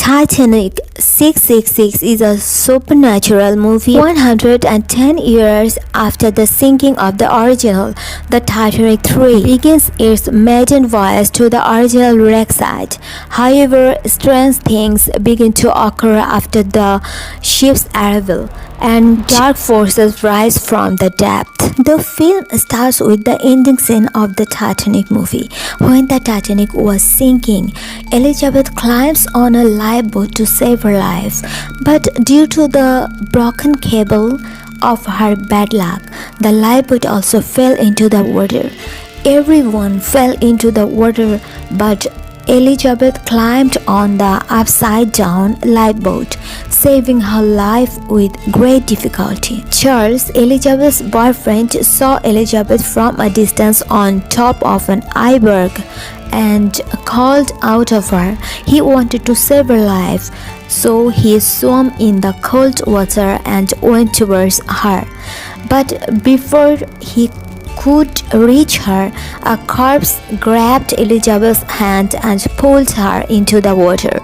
Titanic 666 is a supernatural movie 110 years after the sinking of the original. The Titanic 3 begins its maiden voyage to the original wreck site. However, strange things begin to occur after the ship's arrival, and dark forces rise from the depth. The film starts with the ending scene of the Titanic movie. When the Titanic was sinking, Elizabeth climbs on a lifeboat to save her life, but due to the broken cable of her bad luck, the lifeboat also fell into the water. Everyone fell into the water, but Elizabeth climbed on the upside-down lifeboat, saving her life with great difficulty. Charles, Elizabeth's boyfriend, saw Elizabeth from a distance on top of an iceberg and called out of her. He wanted to save her life, so he swam in the cold water and went towards her. But before he could reach her, a corpse grabbed Elizabeth's hand and pulled her into the water.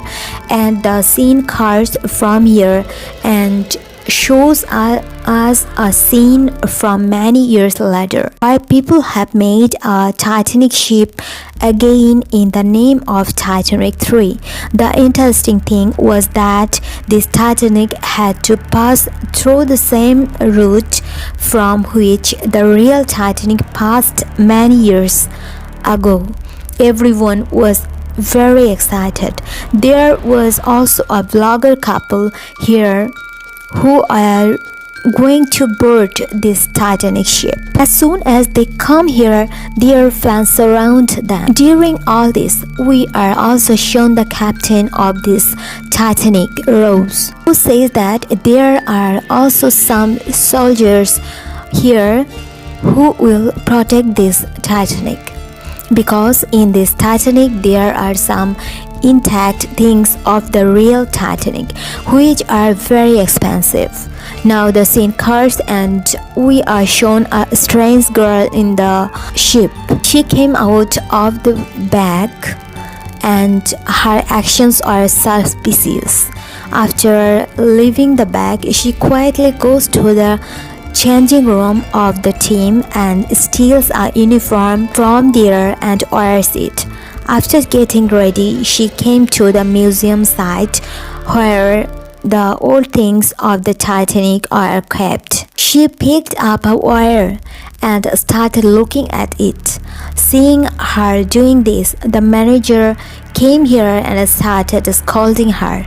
And the scene cuts from here and shows us a scene from many years later, where people have made a Titanic ship again in the name of Titanic 3. The interesting thing was that this Titanic had to pass through the same route from which the real Titanic passed many years ago. Everyone was very excited. There was also a vlogger couple here who are going to board this Titanic ship. As soon as they come here, their fans surround them. During all this, we are also shown the captain of this Titanic, Rose, who says that there are also some soldiers here who will protect this Titanic, because in this Titanic there are some intact things of the real Titanic, which are very expensive. Now the scene cuts and we are shown a strange girl in the ship. She came out of the bag and her actions are suspicious. After leaving the bag, she quietly goes to the changing room of the team and steals a uniform from there and wears it. After getting ready, she came to the museum site where the old things of the Titanic are kept. She picked up a wire and started looking at it. Seeing her doing this, the manager came here and started scolding her,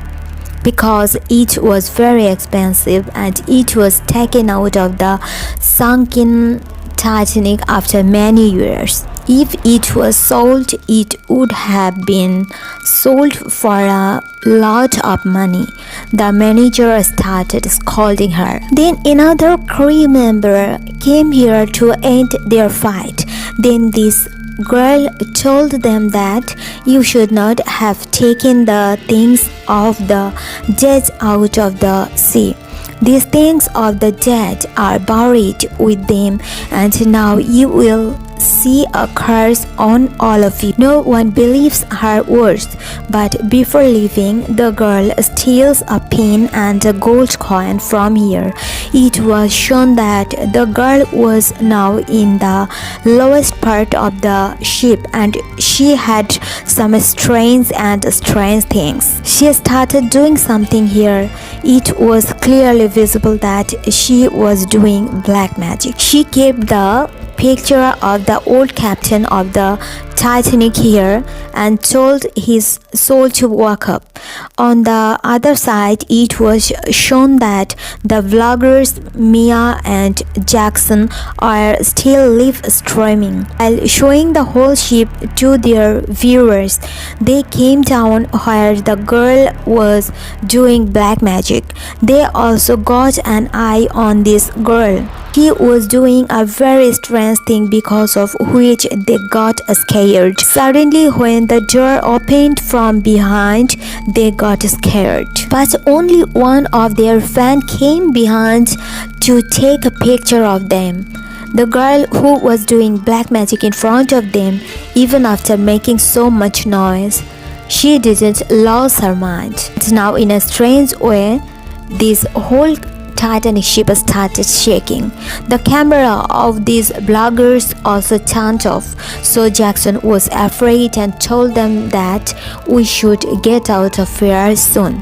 because it was very expensive and it was taken out of the sunken Titanic after many years. If it was sold, it would have been sold for a lot of money. The manager started scolding her. Then another crew member came here to end their fight. Then this girl told them that you should not have taken the things of the dead out of the sea. These things of the dead are buried with them, and now you will see a curse on all of you. No one believes her words, but before leaving, the girl steals a pin and a gold coin from here. It was shown that the girl was now in the lowest part of the ship and she had some strange things. She started doing something here. It was clearly visible that she was doing black magic. She kept the picture of the old captain of the Titanic here and told his soul to wake up. On the other side, it was shown that the vloggers Mia and Jackson are still live streaming. While showing the whole ship to their viewers, they came down where the girl was doing black magic. They also got an eye on this girl. She was doing a very strange thing, because of which they got scared. Suddenly, when the door opened from behind, they got scared. But only one of their fans came behind to take a picture of them. The girl who was doing black magic in front of them, even after making so much noise, She didn't lose her mind. Now, in a strange way, this whole Titanic ship started shaking. The camera of these bloggers also turned off, so Jackson was afraid and told them that we should get out of here soon.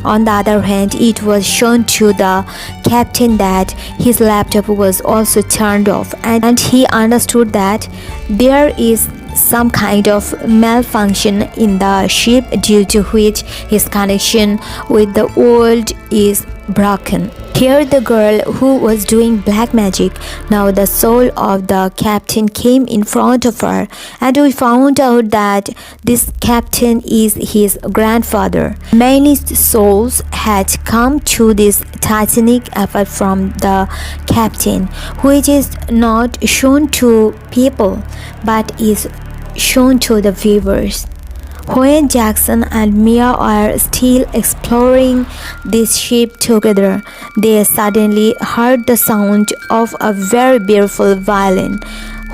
On the other hand, it was shown to the captain that his laptop was also turned off, and he understood that there is some kind of malfunction in the ship due to which his connection with the world is broken. Here the girl who was doing black magic, now the soul of the captain, came in front of her, and we found out that this captain is his grandfather. Many souls had come to this Titanic apart from the captain, which is not shown to people but is shown to the viewers. When Jackson and Mia are still exploring this ship together, they suddenly heard the sound of a very beautiful violin.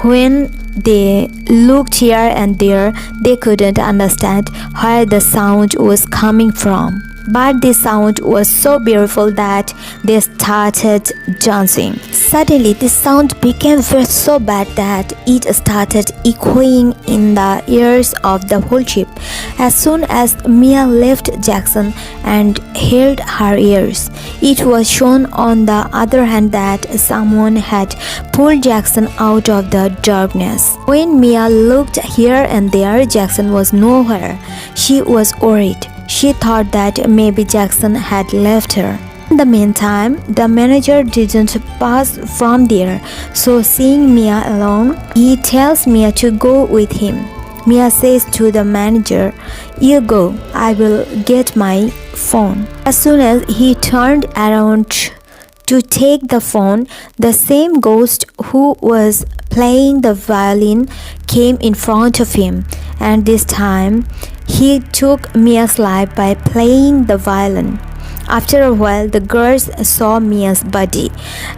When they looked here and there, they couldn't understand where the sound was coming from. But the sound was so beautiful that they started dancing. Suddenly, the sound became so bad that it started echoing in the ears of the whole ship. As soon as Mia left Jackson and held her ears, it was shown on the other hand that someone had pulled Jackson out of the darkness. When Mia looked here and there, Jackson was nowhere. She was worried. She thought that maybe Jackson had left her. In the meantime, the manager didn't pass from there, so seeing Mia alone, he tells Mia to go with him. Mia says to the manager, "You go, I will get my phone." As soon as he turned around to take the phone, the same ghost who was playing the violin came in front of him, and this time he took Mia's life by playing the violin. After a while, the girls saw Mia's body,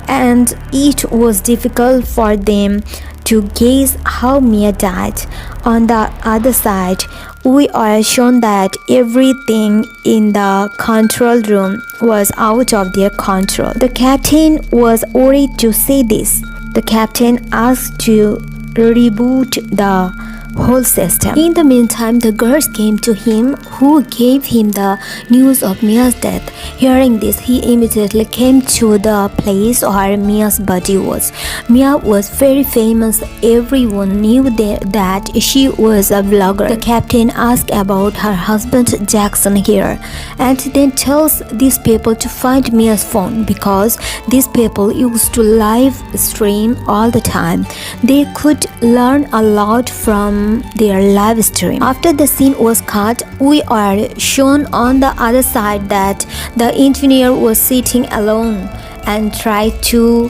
and it was difficult for them to guess how Mia died. On the other side, we are shown that everything in the control room was out of their control. The captain was worried to see this. The captain asked to reboot the whole system. In the meantime, the girls came to him, who gave him the news of Mia's death. Hearing this, he immediately came to the place where Mia's body was. Mia was very famous. Everyone knew that she was a vlogger. The captain asked about her husband Jackson here, and then tells these people to find Mia's phone because these people used to live stream all the time. They could learn a lot from their live stream. After the scene was cut, we are shown on the other side that the engineer was sitting alone and tried to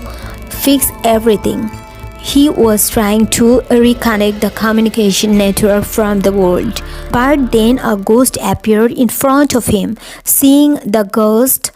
fix everything. He was trying to reconnect the communication network from the world. But then a ghost appeared in front of him. Seeing the ghost,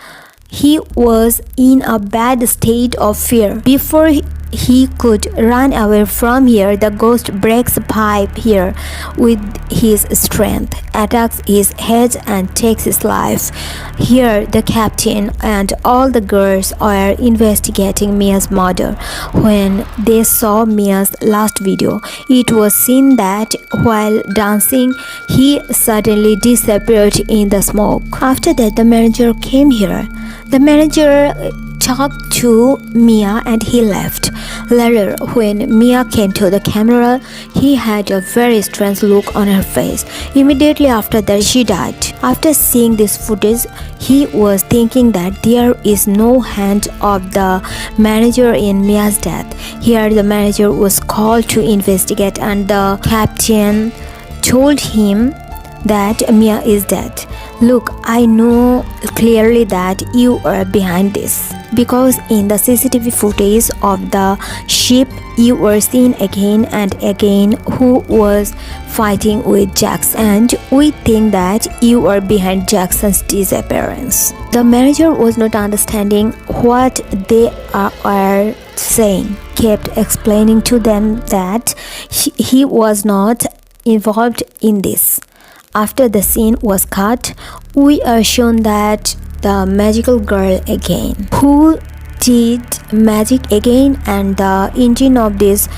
he was in a bad state of fear. Before he could run away from here, the ghost breaks a pipe here with his strength, attacks his head and takes his life. Here the captain and all the girls are investigating Mia's murder. When they saw Mia's last video, it was seen that while dancing, he suddenly disappeared in the smoke. After that, the manager came here. The manager talked to Mia and he left. Later, when Mia came to the camera, he had a very strange look on her face. Immediately after that, she died. After seeing this footage, he was thinking that there is no hand of the manager in Mia's death. Here, the manager was called to investigate, and the captain told him that Mia is dead. Look, I know clearly that you are behind this, because in the CCTV footage of the ship, you were seen again and again who was fighting with Jackson, and we think that you are behind Jackson's disappearance. The manager was not understanding what they are saying, kept explaining to them that he was not involved in this. After the scene was cut, we are shown that the magical girl again, who did magic again, and the engine of this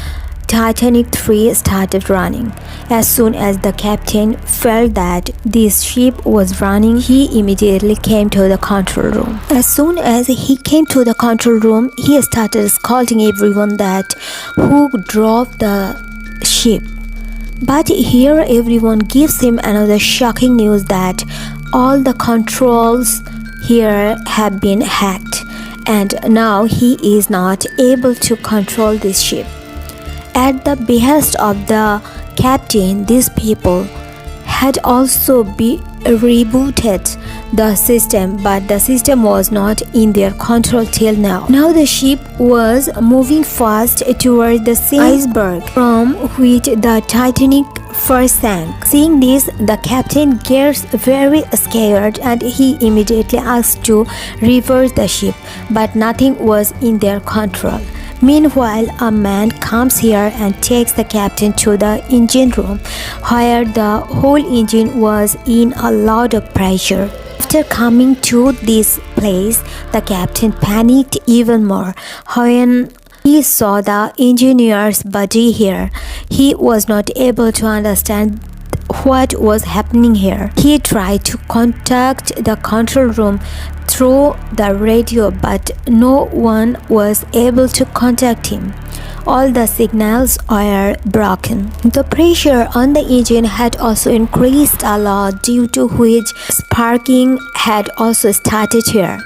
Titanic 3 started running. As soon as the captain felt that this ship was running, he immediately came to the control room. As soon as he came to the control room, he started scolding everyone that who drove the ship. But here everyone gives him another shocking news that all the controls here have been hacked, and now he is not able to control this ship. At the behest of the captain, these people had also rebooted the system, but the system was not in their control till now. Now the ship was moving fast toward the same iceberg from which the Titanic first sank. Seeing this, the captain gets very scared and he immediately asks to reverse the ship, but nothing was in their control. Meanwhile, a man comes here and takes the captain to the engine room, where the whole engine was in a lot of pressure. After coming to this place, the captain panicked even more. When he saw the engineer's body here, he was not able to understand what was happening here. He tried to contact the control room through the radio, but no one was able to contact him. All the signals are broken. The pressure on the engine had also increased a lot, due to which sparking had also started here.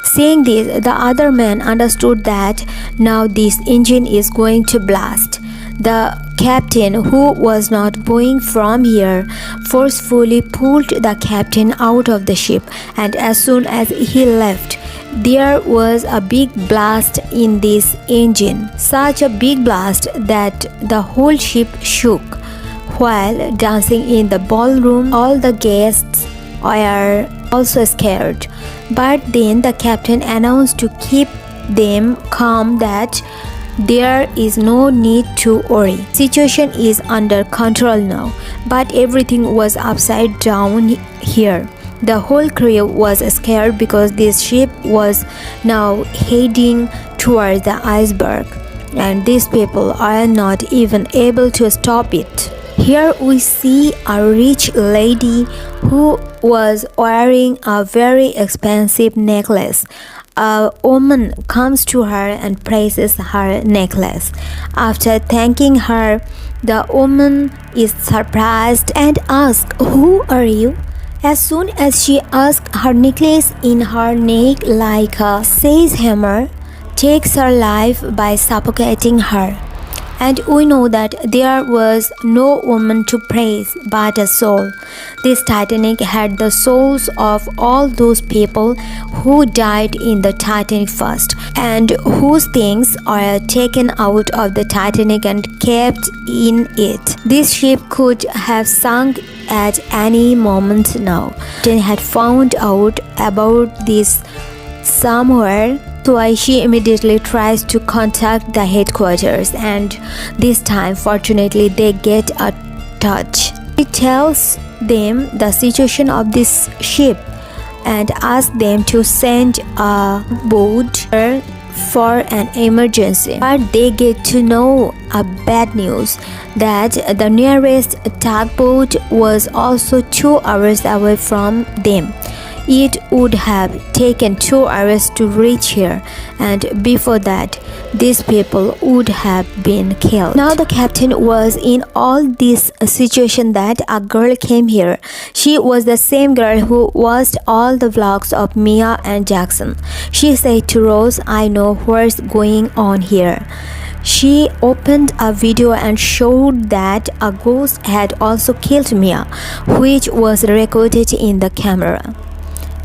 Seeing this, the other man understood that now this engine is going to blast. The captain, who was not going from here, forcefully pulled the captain out of the ship, and as soon as he left, there was a big blast in this engine. Such a big blast that the whole ship shook. While dancing in the ballroom, all the guests were also scared. But then the captain announced to keep them calm that there is no need to worry. Situation is under control now, but everything was upside down here. The whole crew was scared because this ship was now heading toward the iceberg, and these people are not even able to stop it. Here we see a rich lady who was wearing a very expensive necklace. A woman comes to her and praises her necklace. After thanking her, the woman is surprised and asks, "Who are you?" As soon as she asks, her necklace in her neck, like a sledgehammer, takes her life by suffocating her. And we know that there was no woman to praise but a soul. This Titanic had the souls of all those people who died in the Titanic first, and whose things are taken out of the Titanic and kept in it. This ship could have sunk at any moment now. Then had found out about this somewhere. So she immediately tries to contact the headquarters, and this time fortunately they get a touch. He tells them the situation of this ship and asks them to send a boat for an emergency. But they get to know a bad news that the nearest tugboat was also 2 hours away from them. It would have taken 2 hours to reach here, and before that, these people would have been killed. Now the captain was in all this situation that a girl came here. She was the same girl who watched all the vlogs of Mia and Jackson. She said to Rose, "I know what's going on here." She opened a video and showed that a ghost had also killed Mia, which was recorded in the camera.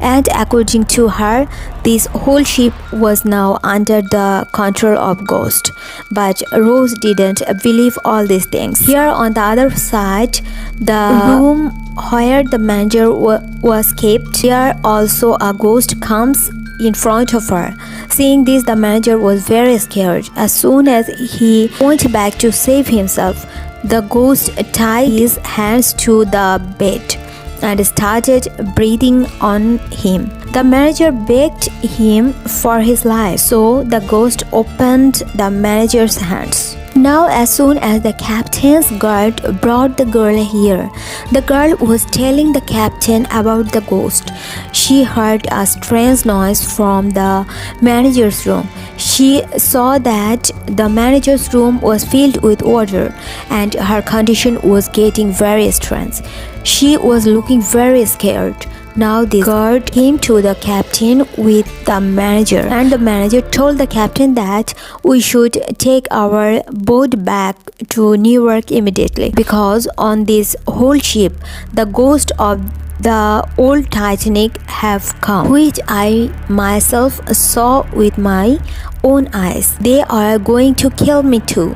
And according to her, this whole ship was now under the control of ghosts. But Rose didn't believe all these things. Here on the other side, the room where the manager was kept, there also a ghost comes in front of her. Seeing this, the manager was very scared. As soon as he went back to save himself, The ghost tied his hands to the bed and started breathing on him. The manager begged him for his life, so the ghost opened the manager's hands. Now, as soon as the captain's guard brought the girl here, the girl was telling the captain about the ghost. She heard a strange noise from the manager's room. She saw that the manager's room was filled with water and her condition was getting very strange. She was looking very scared. Now the guard came to the captain with the manager, and the manager told the captain that we should take our boat back to New York immediately, because on this whole ship the ghost of the old Titanic have come, which I myself saw with my own eyes. They are going to kill me too.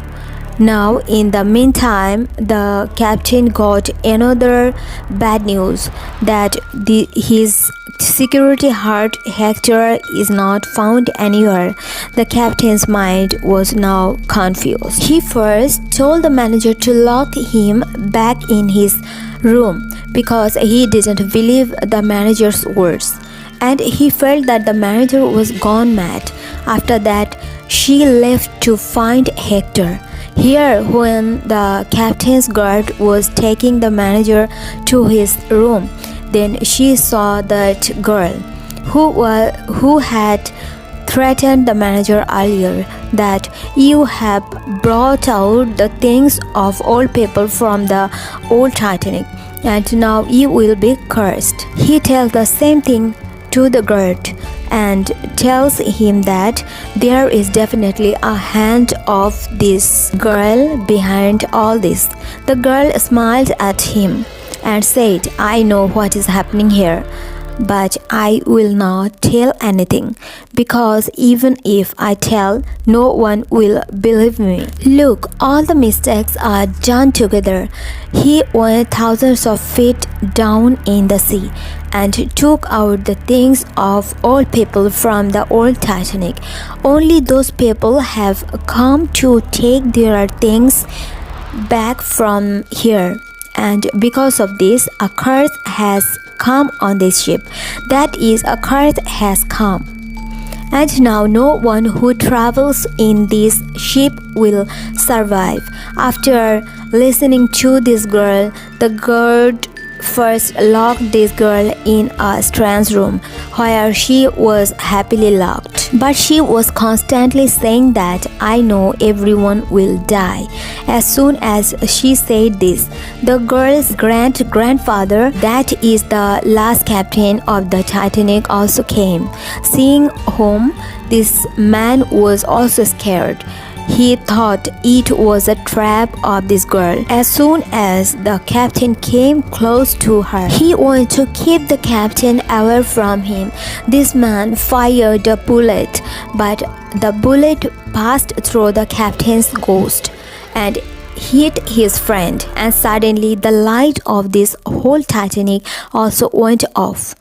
Now, in the meantime, the captain got another bad news that his security guard Hector is not found anywhere. The captain's mind was now confused. He first told the manager to lock him back in his room because he didn't believe the manager's words, and he felt that the manager was gone mad. After that, she left to find Hector. Here, when the captain's guard was taking the manager to his room, then she saw that girl who had threatened the manager earlier, that you have brought out the things of old people from the old Titanic, and now you will be cursed. He tells the same thing to the guard and tells him that there is definitely a hand of this girl behind all this. The girl smiled at him and said, "I know what is happening here, but I will not tell anything, because even if I tell, no one will believe me. Look, all the mistakes are done together." He went thousands of feet down in the sea and took out the things of old people from the old Titanic. Only those people have come to take their things back from here, and because of this, a curse has come on this ship. That is, a curse has come. And now no one who travels in this ship will survive. After listening to this girl, the guard first locked this girl in a strange room where she was happily locked. But she was constantly saying that, "I know everyone will die." As soon as she said this, the girl's grandfather, that is the last captain of the Titanic, also came. Seeing whom, this man was also scared. He thought it was a trap of this girl. As soon as the captain came close to her, he wanted to keep the captain away from him. This man fired a bullet, but the bullet passed through the captain's ghost and hit his friend, and suddenly the light of this whole Titanic also went off.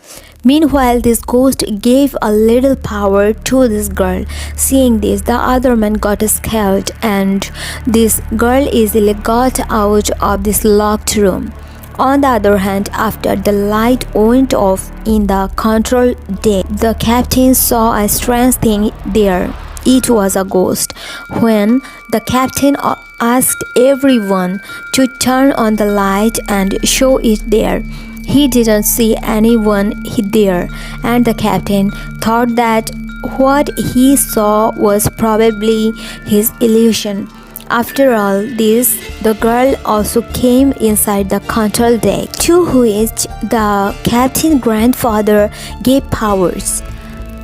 Meanwhile, this ghost gave a little power to this girl. Seeing this, the other man got scared, and this girl easily got out of this locked room. On the other hand, after the light went off in the control deck, the captain saw a strange thing there. It was a ghost. When the captain asked everyone to turn on the light and show it there, he didn't see anyone there, and the captain thought that what he saw was probably his illusion. After all this, the girl also came inside the control deck, to which the captain's grandfather gave powers.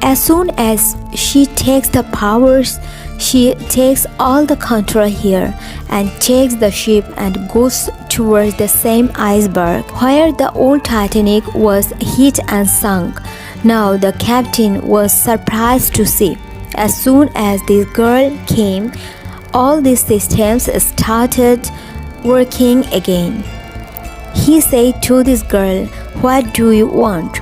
As soon as she takes the powers, she takes all the control here and takes the ship and goes towards the same iceberg where the old Titanic was hit and sunk. Now the captain was surprised to see, as soon as this girl came, all these systems started working again. He said to this girl, "What do you want?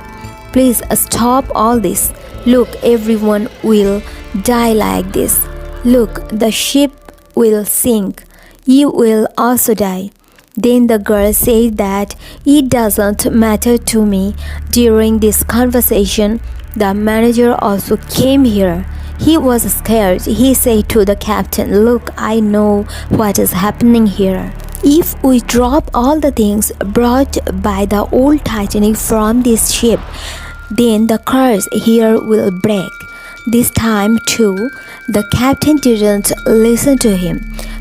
Please stop all this. Look, everyone will die like this. Look, the ship will sink. You will also die. Then the girl said that it doesn't matter to me. During this conversation, the manager also came here. He was scared. He said to the captain, "Look, I know what is happening here. If we drop all the things brought by the old Titanic from this ship, then the curse here will break." This time too, the captain didn't listen to him.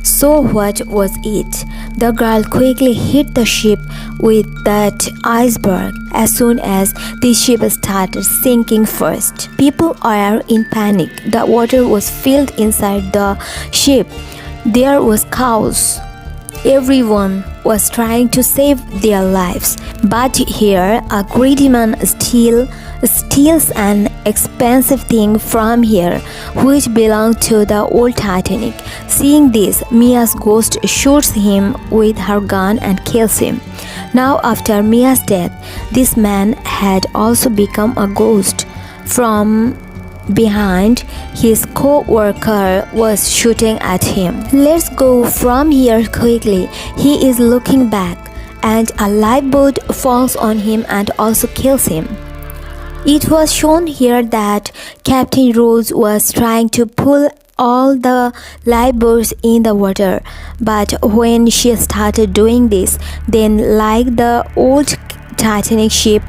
So what was it? The girl quickly hit the ship with that iceberg as soon as the ship started sinking first. People are in panic. The water was filled inside the ship. There was chaos. Everyone was trying to save their lives. But here, a greedy man steals an expensive thing from here, which belonged to the old Titanic. Seeing this, Mia's ghost shoots him with her gun and kills him. Now, after Mia's death, this man had also become a ghost. From behind, his co-worker was shooting at him. "Let's go from here quickly." He is looking back, and a lifeboat falls on him and also kills him. It was shown here that Captain Rose was trying to pull all the lifeboats in the water, but when she started doing this, then like the old Titanic ship,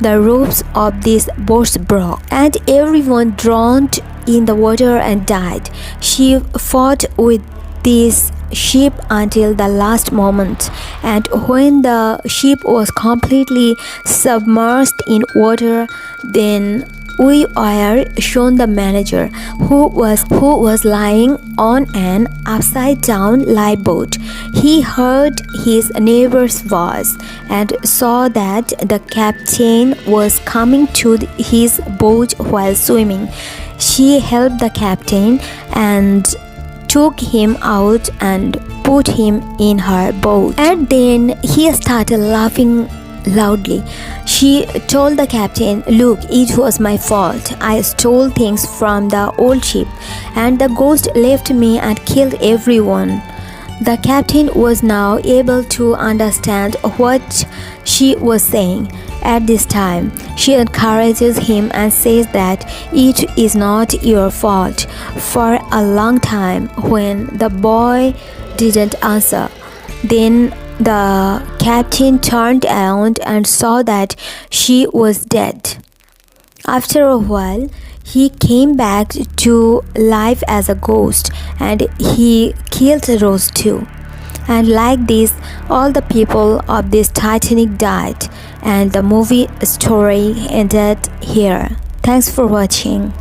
the ropes of these boats broke, and everyone drowned in the water and died. She fought with this ship until the last moment, and when the ship was completely submerged in water, then we are shown the manager who was lying on an upside down lifeboat. He heard his neighbor's voice and saw that the captain was coming to his boat while swimming. She helped the captain and took him out and put him in her boat. And then he started laughing loudly. She told the captain, "Look, it was my fault. I stole things from the old ship, and the ghost left me and killed everyone." The captain was now able to understand what she was saying. At this time, she encourages him and says that it is not your fault. For a long time, when the boy didn't answer, then the captain turned around and saw that she was dead. After a while, he came back to life as a ghost, and he killed Rose too. And like this, all the people of this Titanic died, and the movie story ended here. Thanks for watching.